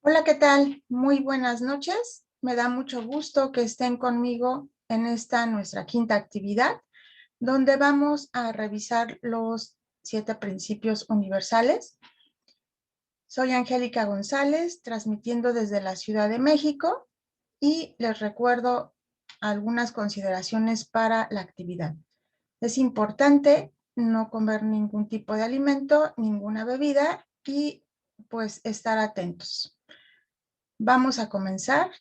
Hola, ¿qué tal? Muy buenas noches. Me da mucho gusto que estén conmigo en esta nuestra quinta actividad, donde vamos a revisar los 7 principios universales. Soy Angélica González, transmitiendo desde la Ciudad de México y les recuerdo algunas consideraciones para la actividad. Es importante no comer ningún tipo de alimento, ninguna bebida y pues estar atentos. Vamos a comenzar.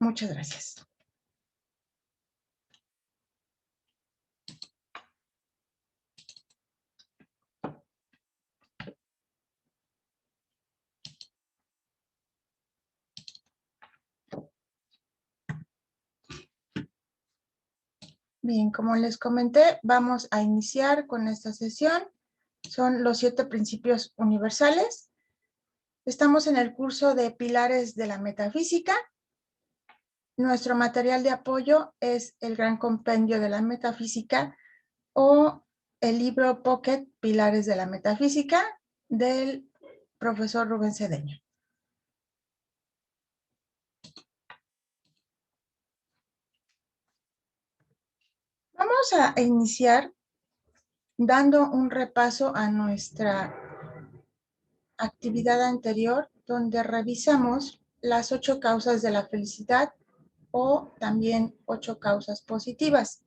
Muchas gracias. Bien, como les comenté, vamos a iniciar con esta sesión. Son los 7 principios universales. Estamos en el curso de Pilares de la Metafísica. Nuestro material de apoyo es el Gran Compendio de la Metafísica o el libro Pocket Pilares de la Metafísica del profesor Rubén Cedeño. Vamos a iniciar dando un repaso a nuestra actividad anterior, donde revisamos las 8 causas de la felicidad o también 8 causas positivas.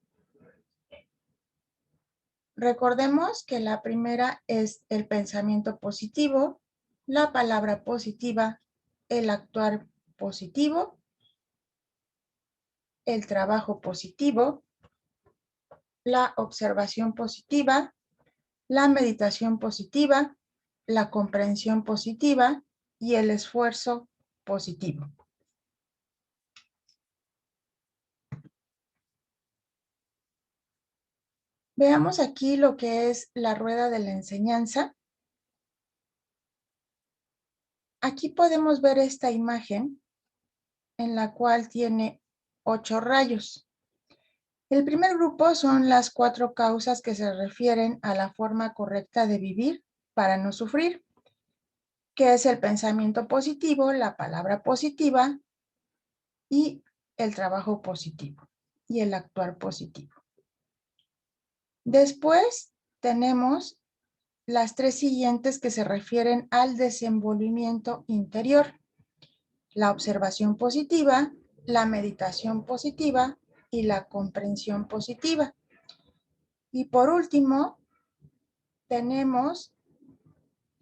Recordemos que la primera es el pensamiento positivo, la palabra positiva, el actuar positivo, el trabajo positivo, la observación positiva, la meditación positiva, la comprensión positiva y el esfuerzo positivo. Veamos aquí lo que es la rueda de la enseñanza. Aquí podemos ver esta imagen en la cual tiene 8 rayos. El primer grupo son las 4 causas que se refieren a la forma correcta de vivir para no sufrir, que es el pensamiento positivo, la palabra positiva y el trabajo positivo y el actuar positivo. Después tenemos las 3 siguientes que se refieren al desenvolvimiento interior: la observación positiva, la meditación positiva y la comprensión positiva. Y por último, tenemos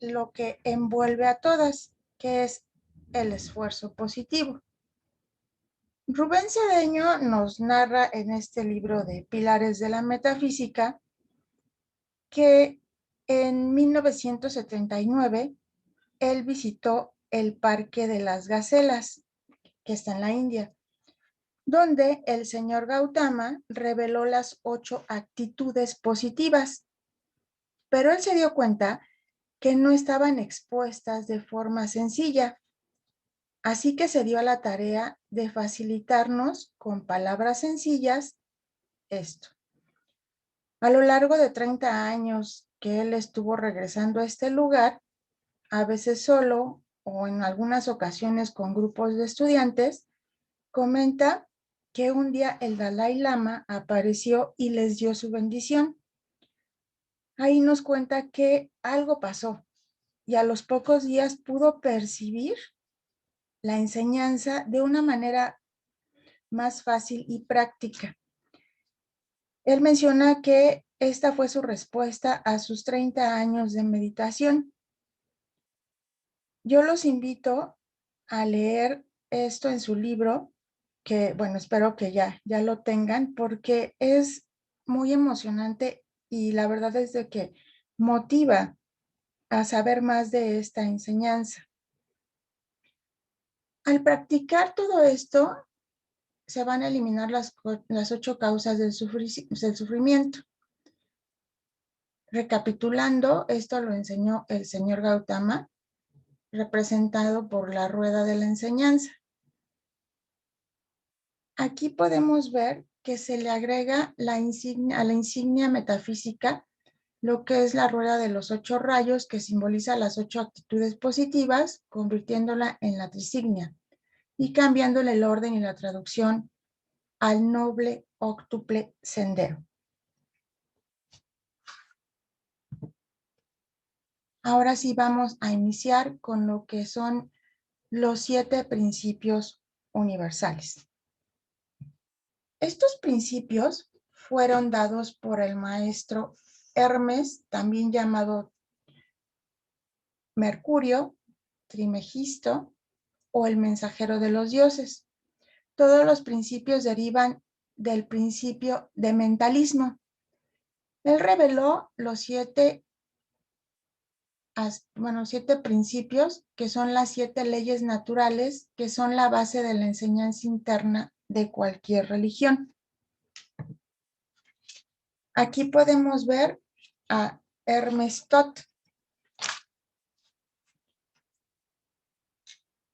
lo que envuelve a todas, que es el esfuerzo positivo. Rubén Cedeño nos narra en este libro de Pilares de la Metafísica que en 1979 él visitó el Parque de las Gacelas, que está en la India, donde el señor Gautama reveló las 8 actitudes positivas, pero él se dio cuenta que no estaban expuestas de forma sencilla, así que se dio a la tarea de facilitarnos con palabras sencillas esto. A lo largo de 30 años que él estuvo regresando a este lugar, a veces solo o en algunas ocasiones con grupos de estudiantes, comenta que un día el Dalai Lama apareció y les dio su bendición. Ahí nos cuenta que algo pasó y a los pocos días pudo percibir la enseñanza de una manera más fácil y práctica. Él menciona que esta fue su respuesta a sus 30 años de meditación. Yo los invito a leer esto en su libro, que bueno, espero que ya lo tengan, porque es muy emocionante y la verdad es de que motiva a saber más de esta enseñanza. Al practicar todo esto, se van a eliminar las 8 causas del sufrimiento. Recapitulando, esto lo enseñó el señor Gautama, representado por la rueda de la enseñanza. Aquí podemos ver que se le agrega a la insignia metafísica lo que es la rueda de los 8 rayos, que simboliza las 8 actitudes positivas, convirtiéndola en la trisignia y cambiándole el orden y la traducción al noble óctuple sendero. Ahora sí vamos a iniciar con lo que son los 7 principios universales. Estos principios fueron dados por el maestro Hermes, también llamado Mercurio, Trimegisto o el mensajero de los dioses. Todos los principios derivan del principio de mentalismo. Él reveló los 7 principios, que son las 7 leyes naturales, que son la base de la enseñanza interna de cualquier religión. Aquí podemos ver a Hermes Tot.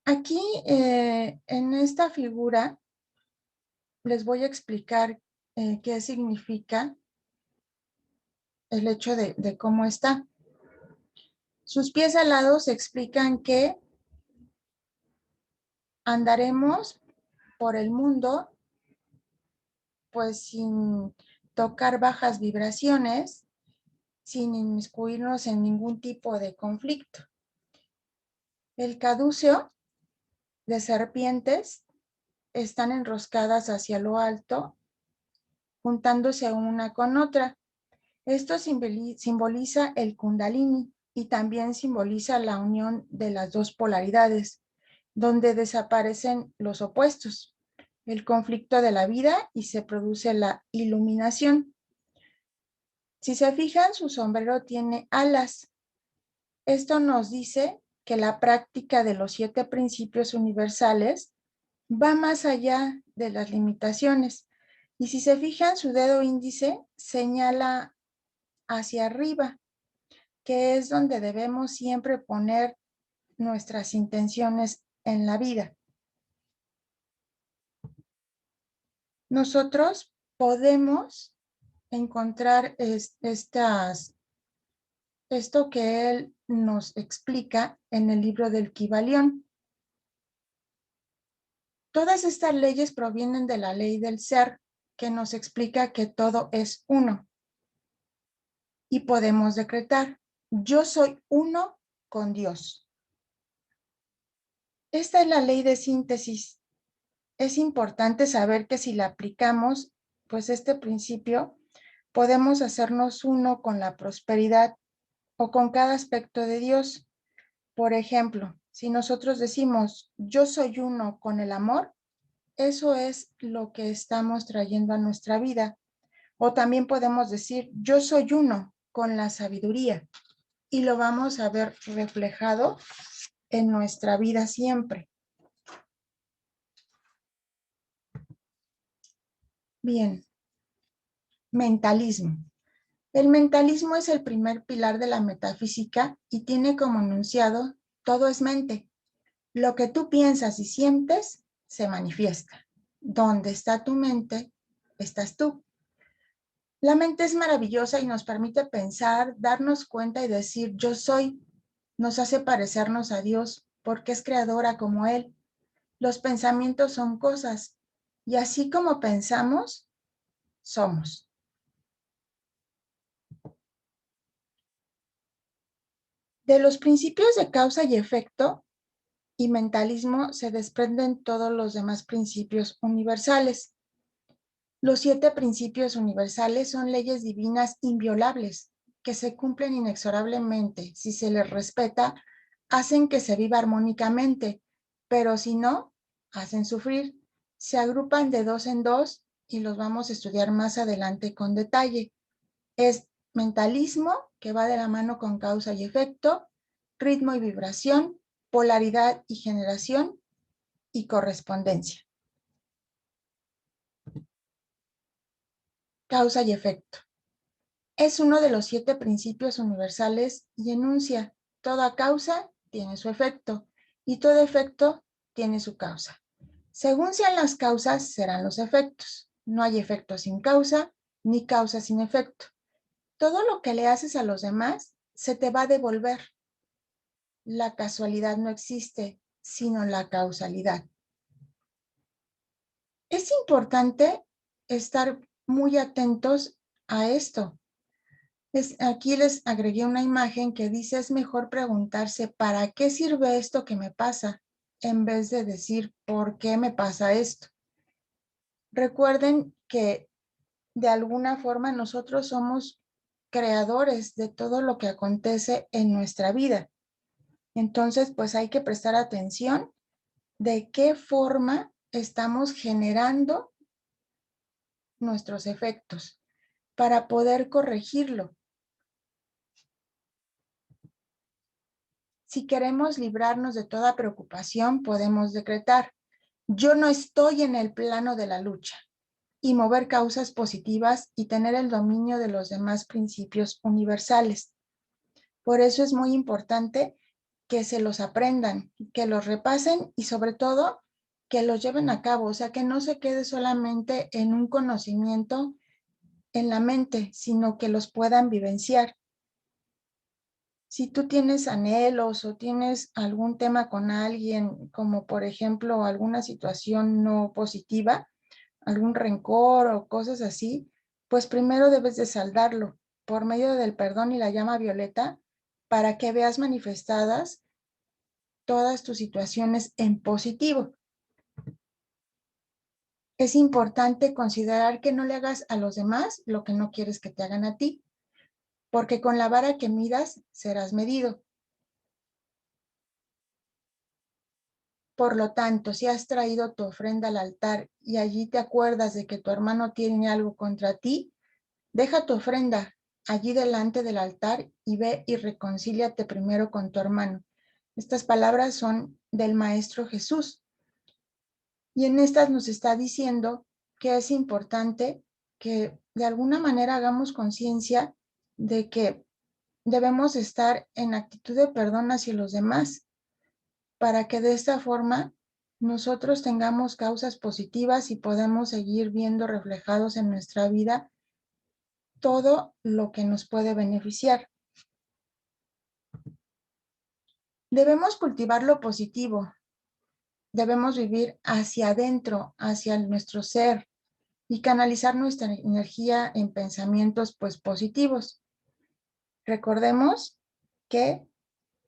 Aquí en esta figura les voy a explicar qué significa el hecho de cómo está. Sus pies alados explican que andaremos por el mundo pues sin tocar bajas vibraciones, sin inmiscuirnos en ningún tipo de conflicto. El caduceo de serpientes están enroscadas hacia lo alto, juntándose una con otra. Esto simboliza el Kundalini y también simboliza la unión de las dos polaridades, donde desaparecen los opuestos, el conflicto de la vida, y se produce la iluminación. Si se fijan, su sombrero tiene alas. Esto nos dice que la práctica de los 7 principios universales va más allá de las limitaciones. Y si se fijan, su dedo índice señala hacia arriba, que es donde debemos siempre poner nuestras intenciones en la vida. Nosotros podemos encontrar esto que él nos explica en el libro del Kybalión. Todas estas leyes provienen de la ley del ser, que nos explica que todo es uno. Y podemos decretar: yo soy uno con Dios. Esta es la ley de síntesis. Es importante saber que si la aplicamos, pues este principio, podemos hacernos uno con la prosperidad o con cada aspecto de Dios. Por ejemplo, si nosotros decimos yo soy uno con el amor, eso es lo que estamos trayendo a nuestra vida. O también podemos decir yo soy uno con la sabiduría, y lo vamos a ver reflejado en nuestra vida siempre. Bien, mentalismo. El mentalismo es el primer pilar de la metafísica y tiene como enunciado: todo es mente. Lo que tú piensas y sientes se manifiesta. Donde está tu mente, estás tú. La mente es maravillosa y nos permite pensar, darnos cuenta y decir yo soy. Nos hace parecernos a Dios porque es creadora como Él. Los pensamientos son cosas y así como pensamos, somos. De los principios de causa y efecto y mentalismo se desprenden todos los demás principios universales. Los 7 principios universales son leyes divinas inviolables que se cumplen inexorablemente. Si se les respeta, hacen que se viva armónicamente, pero si no, hacen sufrir. Se agrupan de 2 en 2 y los vamos a estudiar más adelante con detalle. Es mentalismo, que va de la mano con causa y efecto, ritmo y vibración, polaridad y generación, y correspondencia. Causa y efecto. Es uno de los 7 principios universales y enuncia: toda causa tiene su efecto y todo efecto tiene su causa. Según sean las causas, serán los efectos. No hay efecto sin causa, ni causa sin efecto. Todo lo que le haces a los demás se te va a devolver. La casualidad no existe, sino la causalidad. Es importante estar muy atentos a esto. Aquí les agregué una imagen que dice: es mejor preguntarse ¿para qué sirve esto que me pasa? En vez de decir ¿por qué me pasa esto? Recuerden que de alguna forma nosotros somos creadores de todo lo que acontece en nuestra vida. Entonces, pues hay que prestar atención de qué forma estamos generando nuestros efectos para poder corregirlo. Si queremos librarnos de toda preocupación, podemos decretar: yo no estoy en el plano de la lucha, y mover causas positivas y tener el dominio de los demás principios universales. Por eso es muy importante que se los aprendan, que los repasen y sobre todo que los lleven a cabo, o sea, que no se quede solamente en un conocimiento en la mente, sino que los puedan vivenciar. Si tú tienes anhelos o tienes algún tema con alguien, como por ejemplo alguna situación no positiva, algún rencor o cosas así, pues primero debes de saldarlo por medio del perdón y la llama violeta para que veas manifestadas todas tus situaciones en positivo. Es importante considerar que no le hagas a los demás lo que no quieres que te hagan a ti, porque con la vara que midas serás medido. Por lo tanto, si has traído tu ofrenda al altar y allí te acuerdas de que tu hermano tiene algo contra ti, deja tu ofrenda allí delante del altar y ve y reconcíliate primero con tu hermano. Estas palabras son del Maestro Jesús. Y en estas nos está diciendo que es importante que de alguna manera hagamos conciencia de que debemos estar en actitud de perdón hacia los demás, para que de esta forma nosotros tengamos causas positivas y podamos seguir viendo reflejados en nuestra vida todo lo que nos puede beneficiar. Debemos cultivar lo positivo, debemos vivir hacia adentro, hacia nuestro ser y canalizar nuestra energía en pensamientos pues positivos. Recordemos que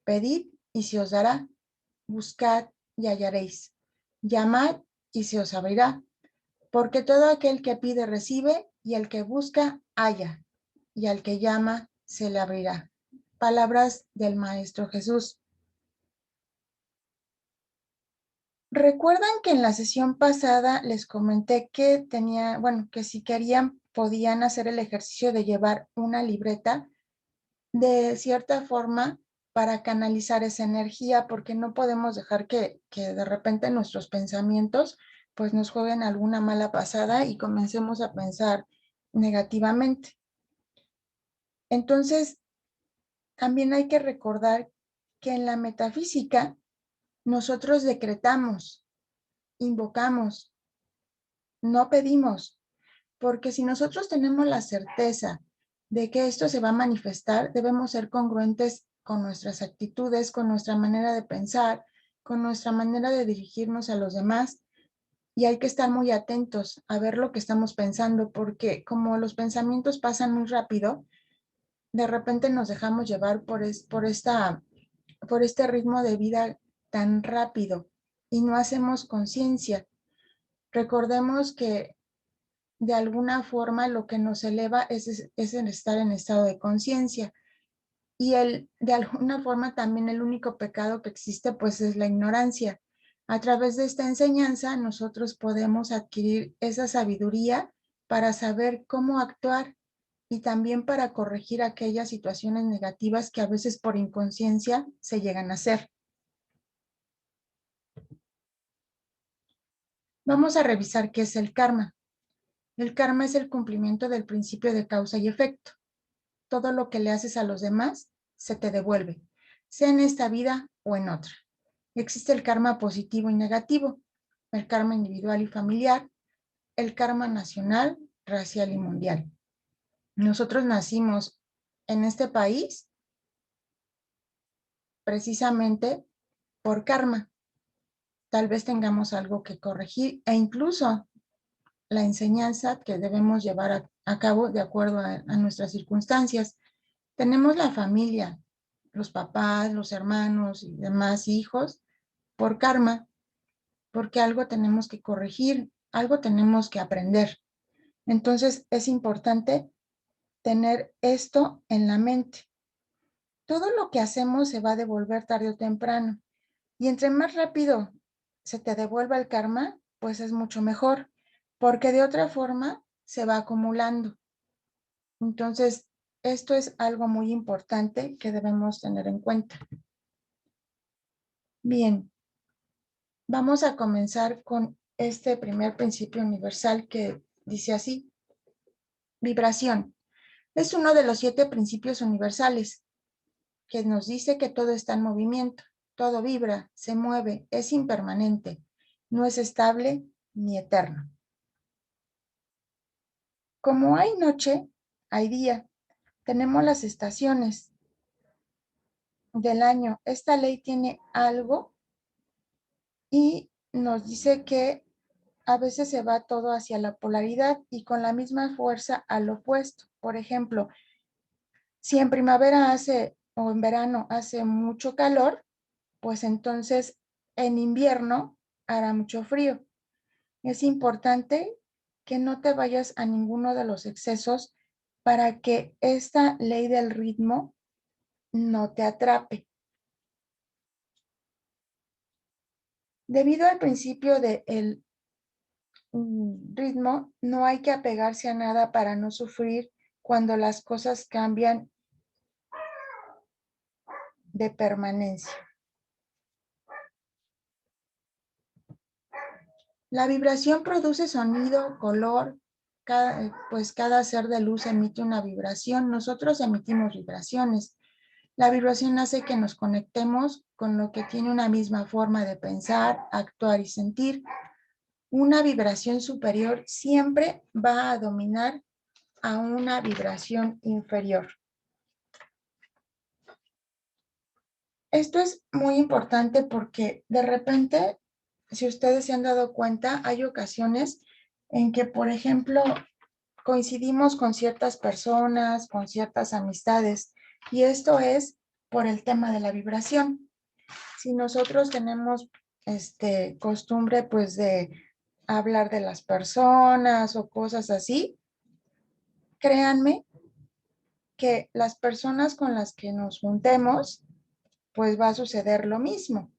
pedid y se os dará, buscad y hallaréis, llamad y se os abrirá, porque todo aquel que pide recibe, y el que busca halla, y al que llama se le abrirá. Palabras del Maestro Jesús. ¿Recuerdan que en la sesión pasada les comenté que que si querían podían hacer el ejercicio de llevar una libreta de cierta forma para canalizar esa energía, porque no podemos dejar que de repente nuestros pensamientos pues nos jueguen alguna mala pasada y comencemos a pensar negativamente? Entonces, también hay que recordar que en la metafísica nosotros decretamos, invocamos, no pedimos, porque si nosotros tenemos la certeza de que esto se va a manifestar, debemos ser congruentes con nuestras actitudes, con nuestra manera de pensar, con nuestra manera de dirigirnos a los demás, y hay que estar muy atentos a ver lo que estamos pensando, porque como los pensamientos pasan muy rápido, de repente nos dejamos llevar por este ritmo de vida tan rápido y no hacemos conciencia. Recordemos que de alguna forma lo que nos eleva es el estar en estado de conciencia, y de alguna forma también el único pecado que existe pues es la ignorancia. A través de esta enseñanza nosotros podemos adquirir esa sabiduría para saber cómo actuar y también para corregir aquellas situaciones negativas que a veces por inconsciencia se llegan a hacer. Vamos a revisar qué es el karma. El karma es el cumplimiento del principio de causa y efecto. Todo lo que le haces a los demás se te devuelve, sea en esta vida o en otra. Existe el karma positivo y negativo, el karma individual y familiar, el karma nacional, racial y mundial. Nosotros nacimos en este país precisamente por karma. Tal vez tengamos algo que corregir e incluso la enseñanza que debemos llevar a cabo de acuerdo a nuestras circunstancias. Tenemos la familia, los papás, los hermanos y demás hijos por karma, porque algo tenemos que corregir, algo tenemos que aprender. Entonces es importante tener esto en la mente. Todo lo que hacemos se va a devolver tarde o temprano. Y entre más rápido se te devuelva el karma, pues es mucho mejor, porque de otra forma se va acumulando. Entonces, esto es algo muy importante que debemos tener en cuenta. Bien, vamos a comenzar con este primer principio universal que dice así: vibración. Es uno de los 7 principios universales que nos dice que todo está en movimiento, todo vibra, se mueve, es impermanente, no es estable ni eterno. Como hay noche, hay día. Tenemos las estaciones del año. Esta ley tiene algo y nos dice que a veces se va todo hacia la polaridad y con la misma fuerza al opuesto. Por ejemplo, si en primavera hace o en verano hace mucho calor, pues entonces en invierno hará mucho frío. Es importante que no te vayas a ninguno de los excesos para que esta ley del ritmo no te atrape. Debido al principio del ritmo, no hay que apegarse a nada para no sufrir cuando las cosas cambian de permanencia. La vibración produce sonido, color, pues cada ser de luz emite una vibración. Nosotros emitimos vibraciones. La vibración hace que nos conectemos con lo que tiene una misma forma de pensar, actuar y sentir. Una vibración superior siempre va a dominar a una vibración inferior. Esto es muy importante porque de repente, si ustedes se han dado cuenta, hay ocasiones en que, por ejemplo, coincidimos con ciertas personas, con ciertas amistades, y esto es por el tema de la vibración. Si nosotros tenemos costumbre pues de hablar de las personas o cosas así, créanme que las personas con las que nos juntemos, pues va a suceder lo mismo.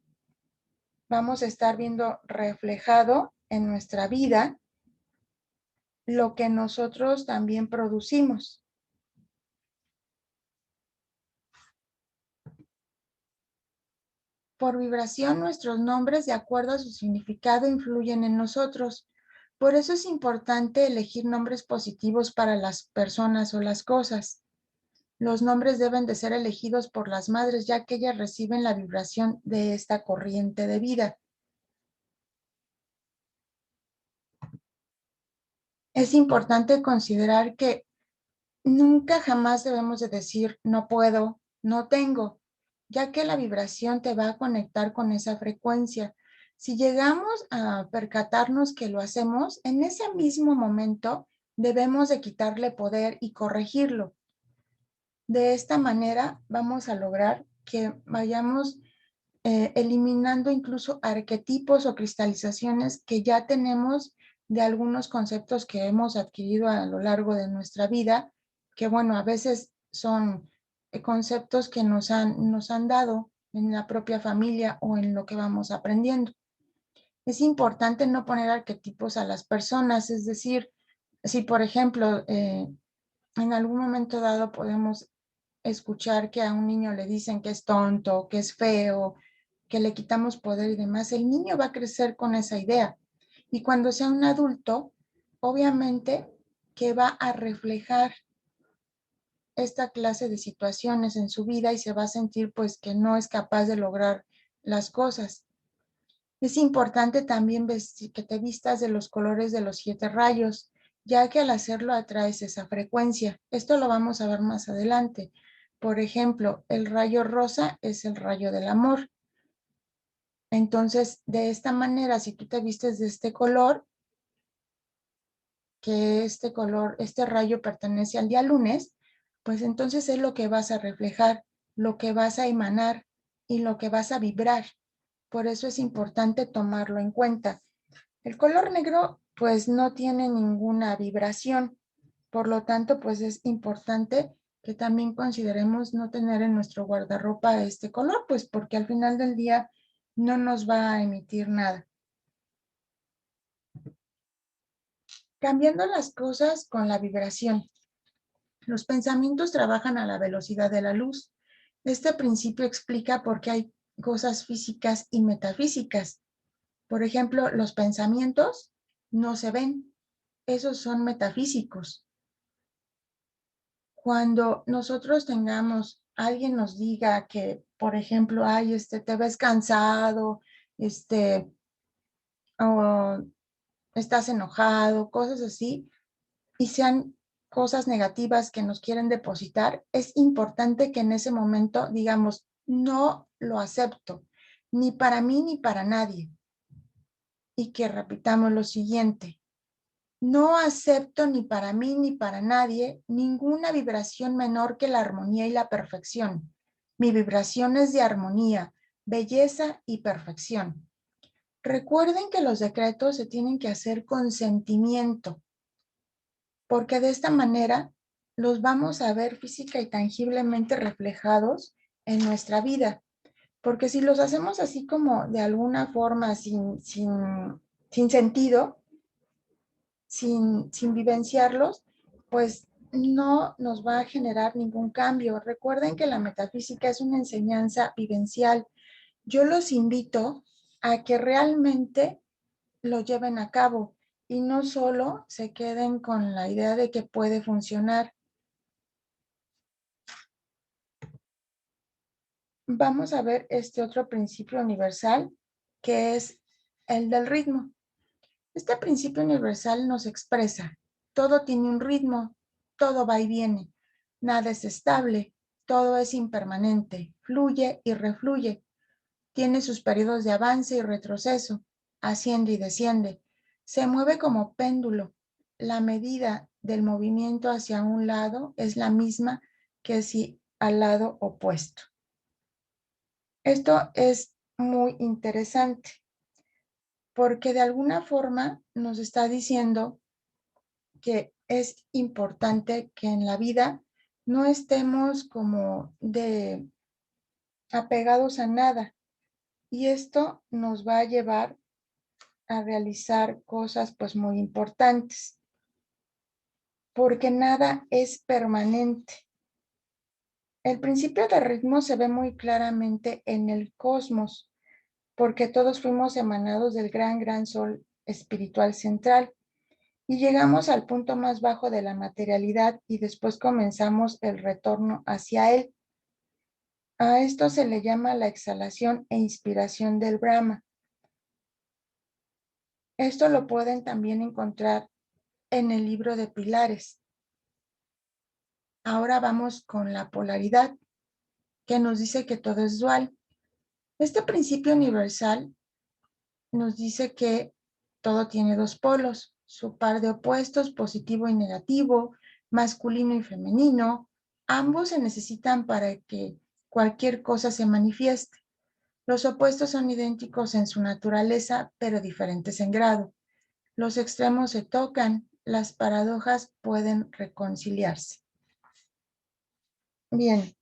Vamos a estar viendo reflejado en nuestra vida lo que nosotros también producimos. Por vibración, nuestros nombres, de acuerdo a su significado, influyen en nosotros. Por eso es importante elegir nombres positivos para las personas o las cosas. Los nombres deben de ser elegidos por las madres, ya que ellas reciben la vibración de esta corriente de vida. Es importante considerar que nunca jamás debemos de decir no puedo, no tengo, ya que la vibración te va a conectar con esa frecuencia. Si llegamos a percatarnos que lo hacemos, en ese mismo momento debemos de quitarle poder y corregirlo. De esta manera vamos a lograr que vayamos eliminando incluso arquetipos o cristalizaciones que ya tenemos de algunos conceptos que hemos adquirido a lo largo de nuestra vida, que bueno, a veces son conceptos que nos han dado en la propia familia o en lo que vamos aprendiendo. Es importante no poner arquetipos a las personas, es decir, si por ejemplo en algún momento dado podemos escuchar que a un niño le dicen que es tonto, que es feo, que le quitamos poder y demás, el niño va a crecer con esa idea. Y cuando sea un adulto, obviamente que va a reflejar esta clase de situaciones en su vida y se va a sentir pues que no es capaz de lograr las cosas. Es importante también que te vistas de los colores de los 7 rayos. ya que al hacerlo atraes esa frecuencia. Esto lo vamos a ver más adelante. Por ejemplo, el rayo rosa es el rayo del amor. Entonces, de esta manera, si tú te vistes de este color, que este color, este rayo pertenece al día lunes, pues entonces es lo que vas a reflejar, lo que vas a emanar y lo que vas a vibrar. Por eso es importante tomarlo en cuenta. El color negro pues no tiene ninguna vibración, por lo tanto pues es importante que también consideremos no tener en nuestro guardarropa este color, pues porque al final del día no nos va a emitir nada. Cambiando las cosas con la vibración. Los pensamientos trabajan a la velocidad de la luz. Este principio explica por qué hay cosas físicas y metafísicas. Por ejemplo, los pensamientos no se ven, esos son metafísicos. Cuando nosotros tengamos, alguien nos diga que, por ejemplo, ay, te ves cansado, o estás enojado, cosas así, y sean cosas negativas que nos quieren depositar, es importante que en ese momento digamos, no lo acepto, ni para mí ni para nadie. Y que repitamos lo siguiente, no acepto ni para mí ni para nadie ninguna vibración menor que la armonía y la perfección. Mi vibración es de armonía, belleza y perfección. Recuerden que los decretos se tienen que hacer con sentimiento, porque de esta manera los vamos a ver física y tangiblemente reflejados en nuestra vida. Porque si los hacemos así como de alguna forma sin sentido, sin vivenciarlos, pues no nos va a generar ningún cambio. Recuerden que la metafísica es una enseñanza vivencial. Yo los invito a que realmente lo lleven a cabo y no solo se queden con la idea de que puede funcionar. Vamos a ver este otro principio universal que es el del ritmo. Este principio universal nos expresa, todo tiene un ritmo, todo va y viene, nada es estable, todo es impermanente, fluye y refluye, tiene sus periodos de avance y retroceso, asciende y desciende, se mueve como péndulo. La medida del movimiento hacia un lado es la misma que si al lado opuesto. Esto es muy interesante porque de alguna forma nos está diciendo que es importante que en la vida no estemos como de apegados a nada y esto nos va a llevar a realizar cosas pues muy importantes porque nada es permanente. El principio de ritmo se ve muy claramente en el cosmos porque todos fuimos emanados del gran sol espiritual central y llegamos al punto más bajo de la materialidad y después comenzamos el retorno hacia él. A esto se le llama la exhalación e inspiración del Brahma. Esto lo pueden también encontrar en el libro de Pilares. Ahora vamos con la polaridad, que nos dice que todo es dual. Este principio universal nos dice que todo tiene dos polos, su par de opuestos, positivo y negativo, masculino y femenino. Ambos se necesitan para que cualquier cosa se manifieste. Los opuestos son idénticos en su naturaleza, pero diferentes en grado. Los extremos se tocan, las paradojas pueden reconciliarse. Bien,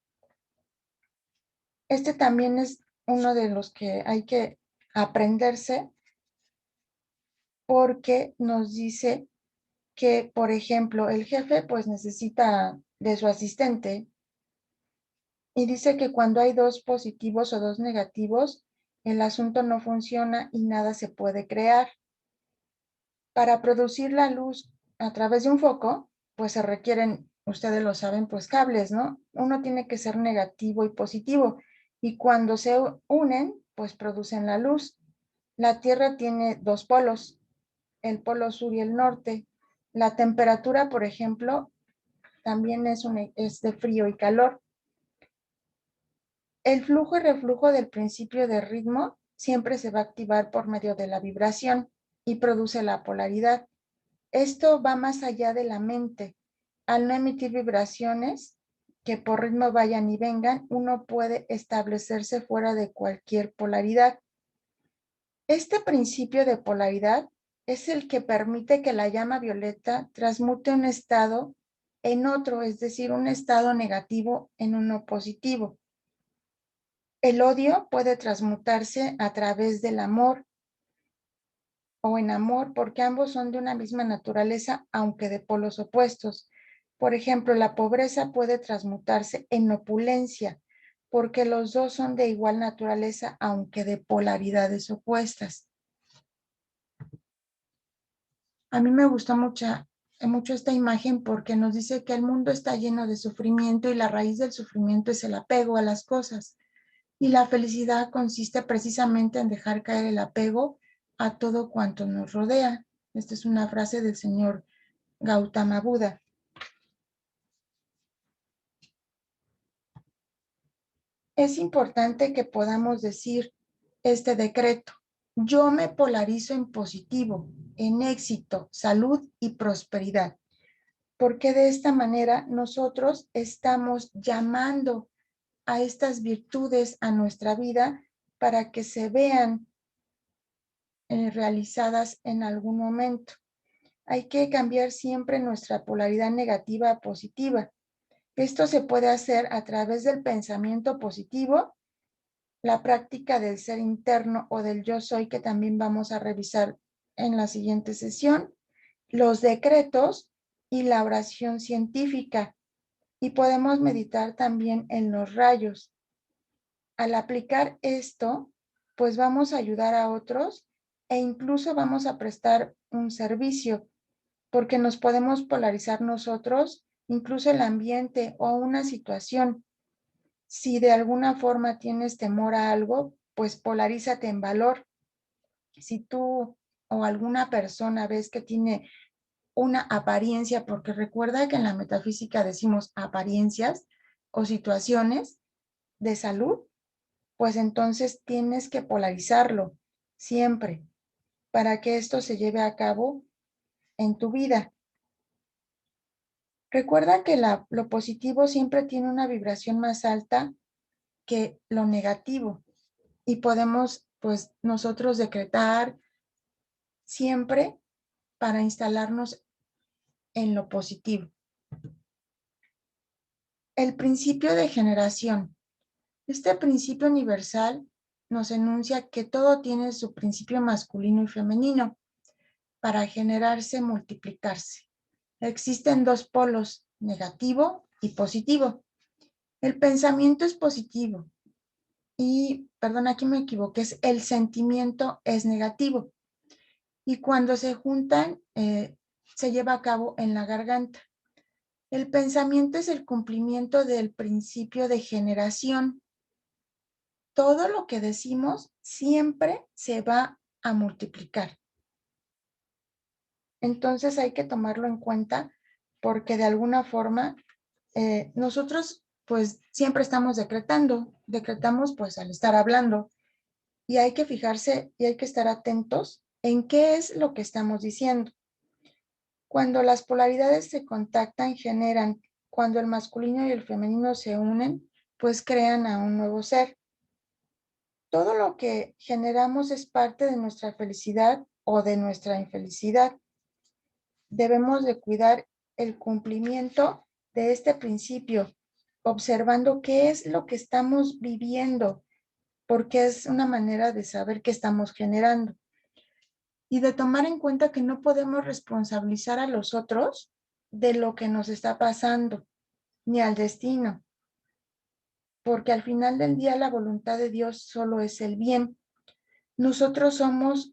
este también es uno de los que hay que aprenderse porque nos dice que, por ejemplo, el jefe pues necesita de su asistente y dice que cuando hay dos positivos o dos negativos, el asunto no funciona y nada se puede crear. Para producir la luz a través de un foco, pues se requieren, ustedes lo saben, pues cables, ¿no? Uno tiene que ser negativo y positivo y cuando se unen, pues producen la luz. La Tierra tiene dos polos, el polo sur y el norte. La temperatura, por ejemplo, también es de frío y calor. El flujo y reflujo del principio de ritmo siempre se va a activar por medio de la vibración y produce la polaridad. Esto va más allá de la mente. Al no emitir vibraciones que por ritmo vayan y vengan, uno puede establecerse fuera de cualquier polaridad. Este principio de polaridad es el que permite que la llama violeta transmute un estado en otro, es decir, un estado negativo en uno positivo. El odio puede transmutarse a través del amor o en amor, porque ambos son de una misma naturaleza, aunque de polos opuestos. Por ejemplo, la pobreza puede transmutarse en opulencia, porque los dos son de igual naturaleza, aunque de polaridades opuestas. A mí me gustó mucho esta imagen porque nos dice que el mundo está lleno de sufrimiento y la raíz del sufrimiento es el apego a las cosas. Y la felicidad consiste precisamente en dejar caer el apego a todo cuanto nos rodea. Esta es una frase del señor Gautama Buda. Es importante que podamos decir este decreto. Yo me polarizo en positivo, en éxito, salud y prosperidad, porque de esta manera nosotros estamos llamando a estas virtudes a nuestra vida para que se vean realizadas en algún momento. Hay que cambiar siempre nuestra polaridad negativa a positiva. Esto se puede hacer a través del pensamiento positivo, la práctica del ser interno o del yo soy, que también vamos a revisar en la siguiente sesión, los decretos y la oración científica. Y podemos meditar también en los rayos. Al aplicar esto, pues vamos a ayudar a otros e incluso vamos a prestar un servicio, porque nos podemos polarizar nosotros, incluso el ambiente o una situación. Si de alguna forma tienes temor a algo, pues polarízate en valor. Si tú o alguna persona ves que tiene una apariencia, porque recuerda que en la metafísica decimos apariencias o situaciones de salud, pues entonces tienes que polarizarlo siempre para que esto se lleve a cabo en tu vida. Recuerda que lo positivo siempre tiene una vibración más alta que lo negativo y podemos pues nosotros decretar siempre para instalarnos en lo positivo. El principio de generación. Este principio universal nos enuncia que todo tiene su principio masculino y femenino para generarse, multiplicarse. Existen dos polos, negativo y positivo. El pensamiento es positivo y, perdón, aquí me equivoqué, el sentimiento es negativo. Y cuando se juntan, se lleva a cabo en la garganta. El pensamiento es el cumplimiento del principio de generación. Todo lo que decimos siempre se va a multiplicar. Entonces hay que tomarlo en cuenta porque de alguna forma nosotros pues siempre estamos decretamos pues al estar hablando y hay que fijarse y hay que estar atentos en qué es lo que estamos diciendo. Cuando las polaridades se contactan, cuando el masculino y el femenino se unen, pues crean a un nuevo ser. Todo lo que generamos es parte de nuestra felicidad o de nuestra infelicidad. Debemos de cuidar el cumplimiento de este principio, observando qué es lo que estamos viviendo, porque es una manera de saber qué estamos generando. Y de tomar en cuenta que no podemos responsabilizar a los otros de lo que nos está pasando, ni al destino, porque al final del día la voluntad de Dios solo es el bien. Nosotros somos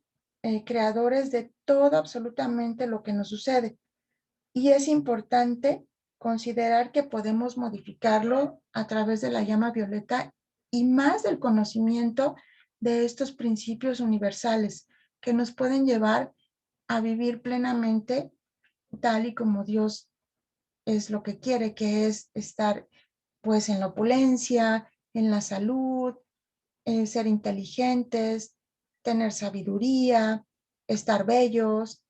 creadores de todo absolutamente lo que nos sucede. Y es importante considerar que podemos modificarlo a través de la llama violeta y más del conocimiento de estos principios universales que nos pueden llevar a vivir plenamente tal y como Dios es lo que quiere, que es estar pues en la opulencia, en la salud, ser inteligentes, tener sabiduría, estar bellos.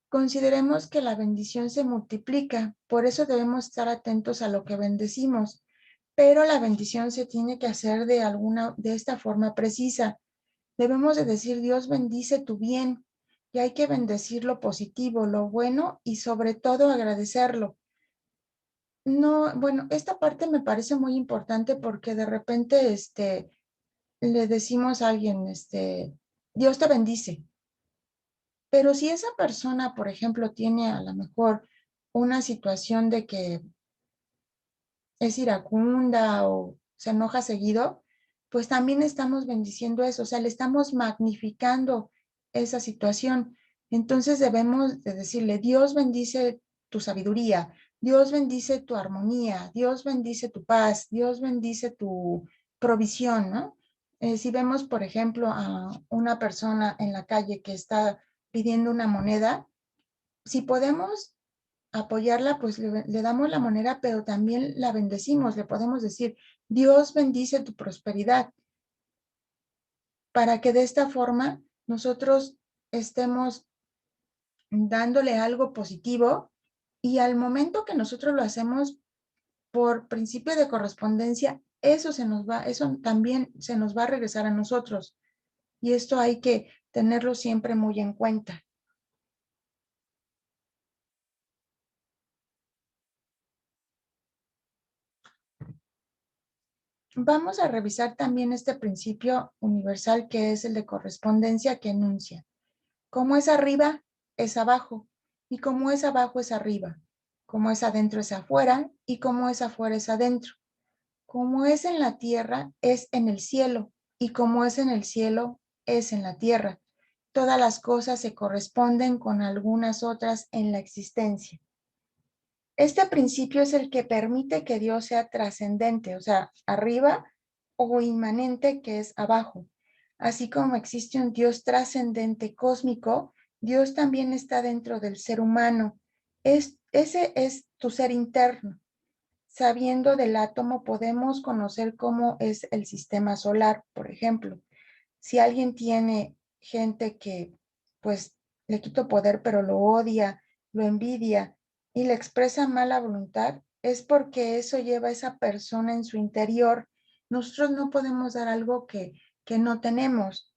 Consideremos que la bendición se multiplica, por eso debemos estar atentos a lo que bendecimos, pero la bendición se tiene que hacer de esta forma precisa. Debemos de decir, Dios bendice tu bien, y hay que bendecir lo positivo, lo bueno y sobre todo agradecerlo. No, bueno, esta parte me parece muy importante porque de repente, le decimos a alguien, Dios te bendice. Pero si esa persona, por ejemplo, tiene a lo mejor una situación de que es iracunda o se enoja seguido, pues también estamos bendiciendo eso, o sea, le estamos magnificando esa situación. Entonces debemos de decirle, Dios bendice tu sabiduría, Dios bendice tu armonía, Dios bendice tu paz, Dios bendice tu provisión, ¿no? Si vemos, por ejemplo, a una persona en la calle que está pidiendo una moneda, si podemos apoyarla, pues le damos la moneda, pero también la bendecimos. Le podemos decir, Dios bendice tu prosperidad, para que de esta forma nosotros estemos dándole algo positivo y al momento que nosotros lo hacemos por principio de correspondencia, eso también se nos va a regresar a nosotros. Y esto hay que tenerlo siempre muy en cuenta. Vamos a revisar también este principio universal que es el de correspondencia que enuncia. Como es arriba, es abajo. Y como es abajo, es arriba. Como es adentro, es afuera. Y como es afuera, es adentro. Como es en la tierra, es en el cielo. Y como es en el cielo, es en la tierra. Todas las cosas se corresponden con algunas otras en la existencia. Este principio es el que permite que Dios sea trascendente, o sea, arriba, o inmanente, que es abajo. Así como existe un Dios trascendente cósmico, Dios también está dentro del ser humano. Ese es tu ser interno. Sabiendo del átomo, podemos conocer cómo es el sistema solar, por ejemplo. Si alguien tiene gente que, pues, le quito poder, pero lo odia, lo envidia y le expresa mala voluntad, es porque eso lleva a esa persona en su interior. Nosotros no podemos dar algo que no tenemos.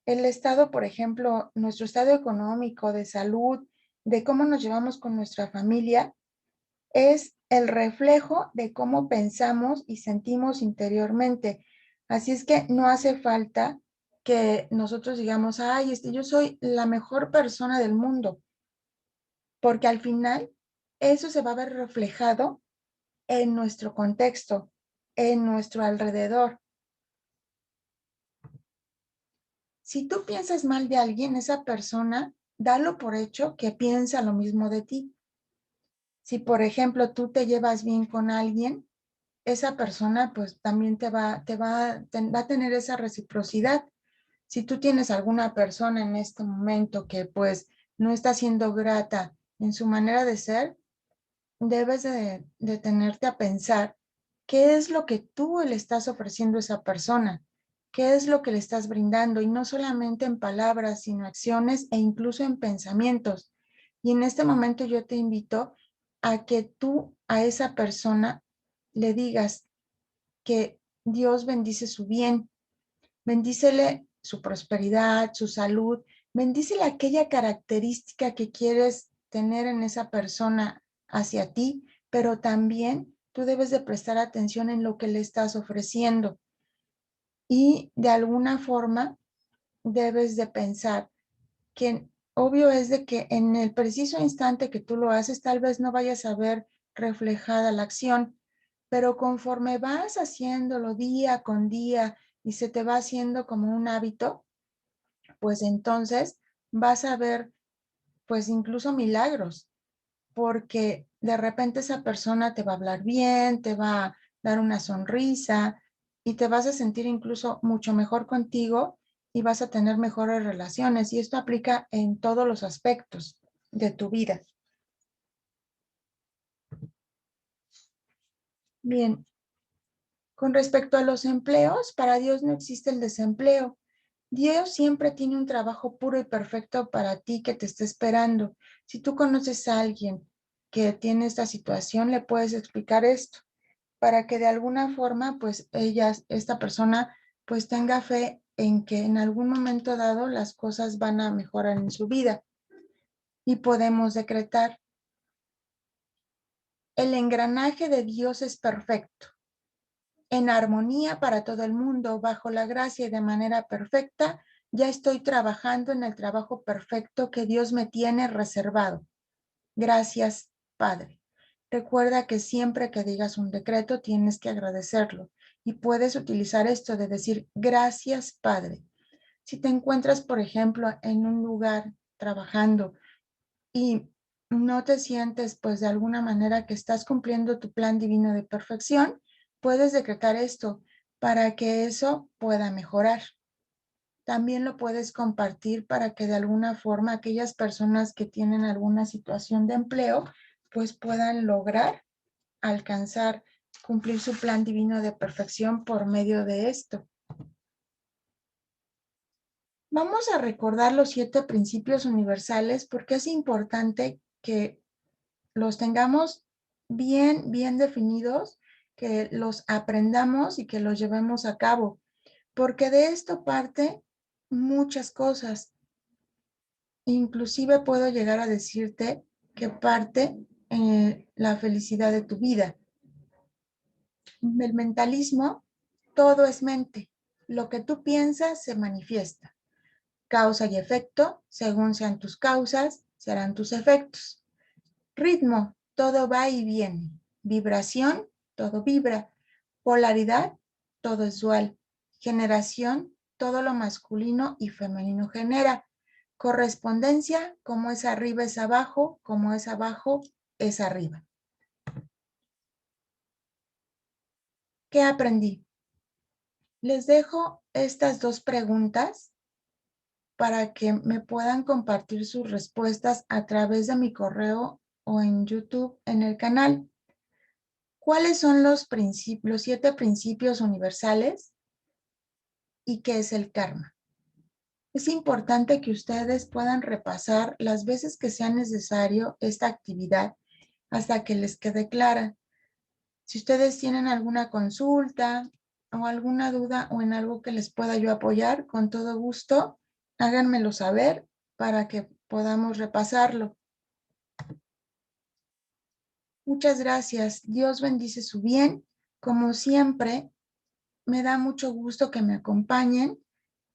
El estado, por ejemplo, nuestro estado económico, de salud, de cómo nos llevamos con nuestra familia, es el reflejo de cómo pensamos y sentimos interiormente. Así es que no hace falta que nosotros digamos, ay, yo soy la mejor persona del mundo, porque al final eso se va a ver reflejado en nuestro contexto, en nuestro alrededor. Si tú piensas mal de alguien, esa persona, dalo por hecho que piensa lo mismo de ti. Si, por ejemplo, tú te llevas bien con alguien, esa persona pues también va a tener esa reciprocidad. Si tú tienes alguna persona en este momento que pues no está siendo grata en su manera de ser, debes de detenerte a pensar qué es lo que tú le estás ofreciendo a esa persona, qué es lo que le estás brindando, y no solamente en palabras, sino acciones e incluso en pensamientos. Y en este momento yo te invito a que tú a esa persona le digas que Dios bendice su bien, bendícele su prosperidad, su salud, bendícele aquella característica que quieres tener en esa persona hacia ti, pero también tú debes de prestar atención en lo que le estás ofreciendo y de alguna forma debes de pensar que obvio es de que en el preciso instante que tú lo haces, tal vez no vayas a ver reflejada la acción, pero conforme vas haciéndolo día con día y se te va haciendo como un hábito, pues entonces vas a ver pues incluso milagros, porque de repente esa persona te va a hablar bien, te va a dar una sonrisa y te vas a sentir incluso mucho mejor contigo y vas a tener mejores relaciones. Y esto aplica en todos los aspectos de tu vida. Bien, con respecto a los empleos, para Dios no existe el desempleo. Dios siempre tiene un trabajo puro y perfecto para ti que te está esperando. Si tú conoces a alguien que tiene esta situación, le puedes explicar esto para que de alguna forma, pues esta persona, pues tenga fe en que en algún momento dado las cosas van a mejorar en su vida. Y podemos decretar: el engranaje de Dios es perfecto, en armonía para todo el mundo, bajo la gracia y de manera perfecta. Ya estoy trabajando en el trabajo perfecto que Dios me tiene reservado. Gracias, Padre. Recuerda que siempre que digas un decreto tienes que agradecerlo y puedes utilizar esto de decir gracias, Padre. Si te encuentras, por ejemplo, en un lugar trabajando y no te sientes, pues de alguna manera que estás cumpliendo tu plan divino de perfección, puedes decretar esto para que eso pueda mejorar. También lo puedes compartir para que de alguna forma aquellas personas que tienen alguna situación de empleo, pues puedan lograr alcanzar, cumplir su plan divino de perfección por medio de esto. Vamos a recordar los 7 principios universales porque es importante que los tengamos bien definidos, que los aprendamos y que los llevemos a cabo, porque de esto parte muchas cosas. Inclusive puedo llegar a decirte que parte la felicidad de tu vida. El mentalismo, todo es mente. Lo que tú piensas se manifiesta. Causa y efecto, según sean tus causas, serán tus efectos. Ritmo, todo va y viene. Vibración, todo vibra. Polaridad, todo es dual. Generación, todo lo masculino y femenino genera. Correspondencia, como es arriba es abajo, como es abajo es arriba. ¿Qué aprendí? Les dejo estas 2 preguntas para que me puedan compartir sus respuestas a través de mi correo o en YouTube en el canal. ¿Cuáles son los 7 principios universales y qué es el karma? Es importante que ustedes puedan repasar las veces que sea necesario esta actividad hasta que les quede clara. Si ustedes tienen alguna consulta o alguna duda o en algo que les pueda yo apoyar, con todo gusto, háganmelo saber para que podamos repasarlo. Muchas gracias. Dios bendice su bien. Como siempre, me da mucho gusto que me acompañen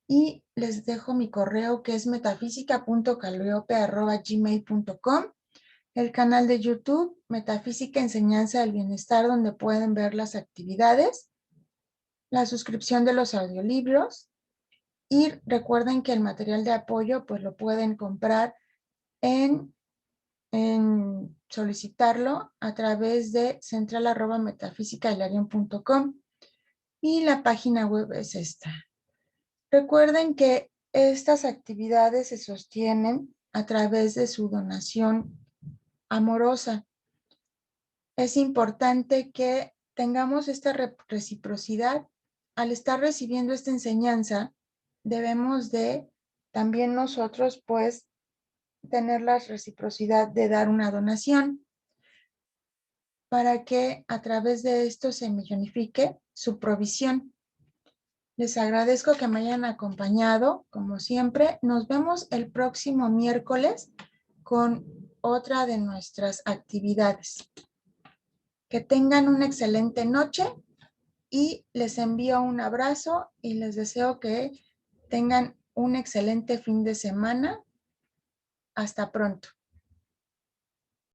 y les dejo mi correo que es metafísica.calliope@gmail.com, el canal de YouTube Metafísica Enseñanza del Bienestar, donde pueden ver las actividades, la suscripción de los audiolibros y recuerden que el material de apoyo pues lo pueden comprar en solicitarlo a través de central@metafísicailarion.com y la página web es esta. Recuerden que estas actividades se sostienen a través de su donación amorosa. Es importante que tengamos esta reciprocidad. Al estar recibiendo esta enseñanza, debemos de también nosotros, pues, tener la reciprocidad de dar una donación para que a través de esto se millonifique su provisión. Les agradezco que me hayan acompañado, como siempre. Nos vemos el próximo miércoles con otra de nuestras actividades. Que tengan una excelente noche y les envío un abrazo y les deseo que tengan un excelente fin de semana. Hasta pronto.